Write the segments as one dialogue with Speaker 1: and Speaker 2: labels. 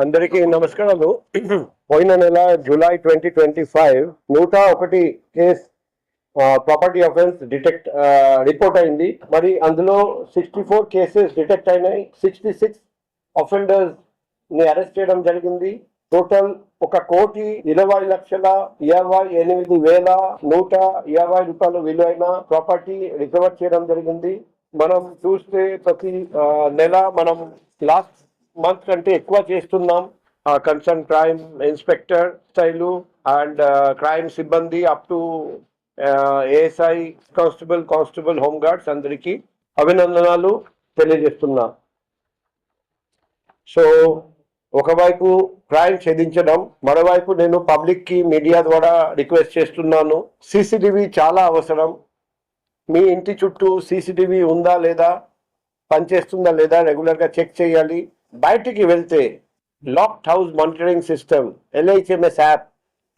Speaker 1: అందరికీ నమస్కారాలు. పోయిన నెల July 2025 101 case property offence report అయింది. మరి అందులో 64 కేసెస్ డిటెక్ట్ అయినాయి. 66 అఫెండర్స్ ని అరెస్ట్ చేయడం జరిగింది. టోటల్ 1,20,28,120 రూపాయలు విలువైన ప్రాపర్టీ రికవర్ చేయడం జరిగింది. మనం చూస్తే ప్రతి నెల మనం లాస్ట్ మంత్ కంటే ఎక్కువ చేస్తున్నాం. కన్సర్న్ క్రైమ్ ఇన్స్పెక్టర్ స్థాయిలు అండ్ క్రైమ్ సిబ్బంది up to ASI constable home guards అందరికీ అభినందనలు తెలియజేస్తున్నా. సో ఒకవైపు క్రైమ్ ఛేదించడం, మరోవైపు నేను పబ్లిక్ కి మీడియా ద్వారా రిక్వెస్ట్ చేస్తున్నాను. సీసీటీవీ చాలా అవసరం. మీ ఇంటి చుట్టూ సీసీటీవీ ఉందా లేదా, పనిచేస్తుందా లేదా రెగ్యులర్గా చెక్ చేయాలి. బయటికి వెళ్తే locked house monitoring system LHMS app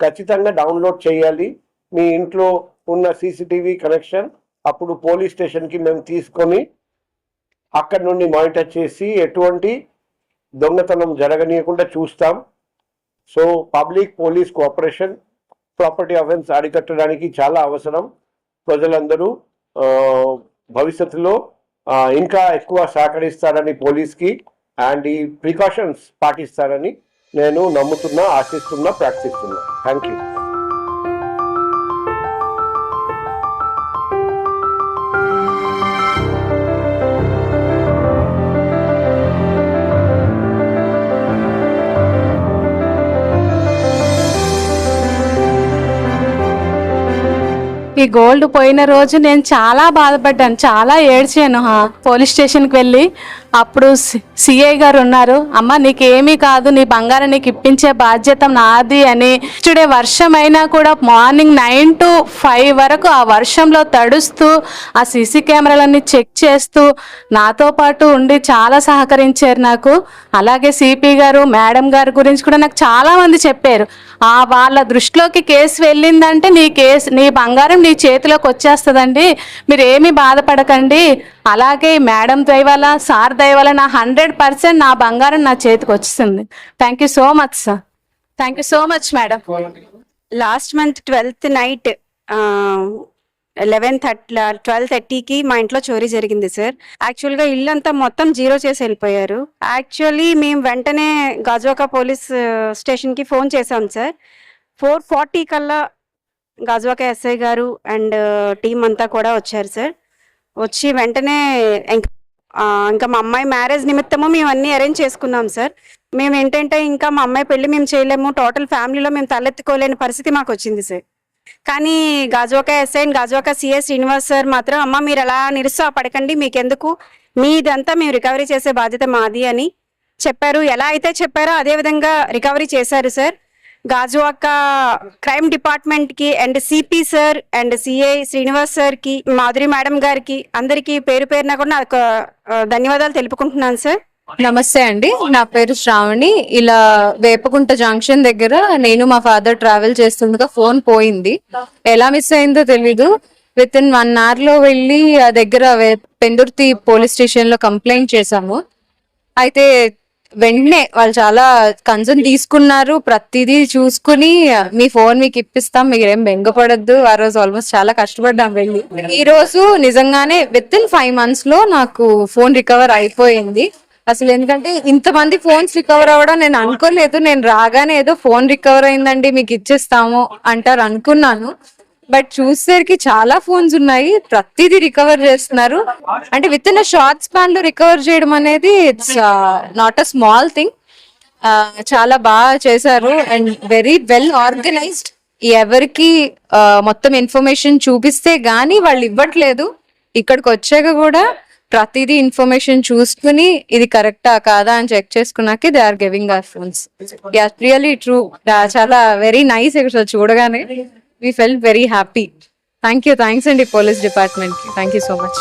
Speaker 1: ఖచ్చితంగా డౌన్లోడ్ చేయాలి. మీ ఇంట్లో ఉన్న సీసీటీవీ కనెక్షన్ అప్పుడు పోలీస్ స్టేషన్కి మేము తీసుకొని అక్కడి నుండి మానిటర్ చేసి ఎటువంటి దొంగతనం జరగనీయకుండా చూస్తాం. So public police cooperation property offence అరికట్టడానికి చాలా అవసరం. ప్రజలందరూ భవిష్యత్తులో ఇంకా ఎక్కువ సహకరిస్తారని పోలీస్కి అండ్ ఈ ప్రికాషన్స్ పాటిస్తారని నేను నమ్ముతున్నా, ఆశిస్తున్నా, ప్రార్థిస్తున్నా. Thank you.
Speaker 2: ఈ గోల్డ్ పోయిన రోజు నేను చాలా బాధపడ్డాను, చాలా ఏడ్చాను. పోలీస్ స్టేషన్కి వెళ్ళి అప్పుడు సిఐ గారు ఉన్నారు, అమ్మ నీకేమీ కాదు, నీ బంగారం నీకు ఇప్పించే బాధ్యత నాది అని. టుడే వర్షం అయినా కూడా మార్నింగ్ 9 to 5 వరకు ఆ వర్షంలో తడుస్తూ ఆ సీసీ కెమెరాలన్నీ చెక్ చేస్తూ నాతో పాటు ఉండి చాలా సహకరించారు నాకు. అలాగే సిపి గారు, మేడం గారి గురించి కూడా నాకు చాలా మంది చెప్పారు. వాళ్ళ దృష్టిలోకి కేసు వెళ్ళిందంటే నీ బంగారం నీ చేతిలోకి వచ్చేస్తుందండి, మీరు ఏమీ బాధపడకండి. అలాగే మేడం దయవల్ల, సార్ దయవల్ల నా 100% నా బంగారం నా చేతికి వచ్చింది. Thank you so much sir. Thank you so much madam.
Speaker 3: Last month 12th night 12:30కి మా ఇంట్లో చోరీ జరిగింది సార్. యాక్చువల్గా ఇల్లు అంతా మొత్తం జీరో చేసి వెళ్ళిపోయారు. యాక్చువల్లీ మేము వెంటనే గాజువాక పోలీస్ స్టేషన్కి ఫోన్ చేసాం సార్. 4:40 కల్లా గాజువాక ఎస్ఐ గారు అండ్ టీం అంతా కూడా వచ్చారు సార్. వచ్చి వెంటనే ఇంకా మా అమ్మాయి మ్యారేజ్ నిమిత్తము మేము అన్నీ అరేంజ్ చేసుకున్నాం సార్. మేము ఏంటంటే ఇంకా మా అమ్మాయి పెళ్లి మేము చేయలేము, టోటల్ ఫ్యామిలీలో మేము తలెత్తుకోలేని పరిస్థితి మాకు వచ్చింది సార్. కానీ Gajuwaka SI and Gajuwaka CI Srinivas sir మాత్రం, అమ్మ మీరు అలా నిరుత్సాహపడకండి, మీకెందుకు, మీదంతా మేము రికవరీ చేసే బాధ్యత మాది అని చెప్పారు. ఎలా అయితే చెప్పారో అదే విధంగా రికవరీ చేశారు సార్. గాజువాక క్రైమ్ డిపార్ట్మెంట్ కి and CP sir and CI Srinivas sir కి, మాధురి మేడం గారికి, అందరికి పేరు పేరున కూడా నాకు ధన్యవాదాలు తెలుపుకుంటున్నాను సార్.
Speaker 4: నమస్తే అండి, నా పేరు శ్రావణి. ఇలా వేపకుంట జంక్షన్ దగ్గర నేను మా ఫాదర్ ట్రావెల్ చేస్తుండగా ఫోన్ పోయింది. ఎలా మిస్ అయిందో తెలీదు. విత్ ఇన్ 1 hour లో వెళ్ళి ఆ దగ్గర పెందుర్తి పోలీస్ స్టేషన్ లో కంప్లైంట్ చేశాము. అయితే వెంటనే వాళ్ళు చాలా కన్సర్న్ తీసుకున్నారు. ప్రతిదీ చూసుకుని మీ ఫోన్ మీకు ఇప్పిస్తాం, మీరేం బెంగపడద్దు. ఆ రోజు ఆల్మోస్ట్ చాలా కష్టపడ్డాం వెళ్ళి. ఈ రోజు నిజంగానే విత్ ఇన్ 5 months లో నాకు ఫోన్ రికవర్ అయిపోయింది. అసలు ఎందుకంటే ఇంతమంది ఫోన్స్ రికవర్ అవ్వడం నేను అనుకోలేదు. నేను రాగానే ఏదో ఫోన్ రికవర్ అయిందండి మీకు ఇచ్చేస్తాము అంటారు అనుకున్నాను. బట్ చూసేసరికి చాలా ఫోన్స్ ఉన్నాయి, ప్రతిదీ రికవర్ చేస్తున్నారు. అంటే with in a short span లో రికవర్ చేయడం అనేది it's not a small thing. చాలా బాగా చేశారు అండ్ వెరీ వెల్ ఆర్గనైజ్డ్. ఎవరికి మొత్తం ఇన్ఫర్మేషన్ చూపిస్తే గానీ వాళ్ళు ఇవ్వట్లేదు. ఇక్కడికి వచ్చాక కూడా ప్రతిదీ ఇన్ఫర్మేషన్ చూసుకుని ఇది కరెక్టా కాదా అని చెక్ చేసుకున్నాక they are giving our phones. Really true. చాలా వెరీ నైస్. ఇక్కడ చూడగానే we felt very happy. Thanks అండి పోలీస్ డిపార్ట్మెంట్ కి. Thank you so much.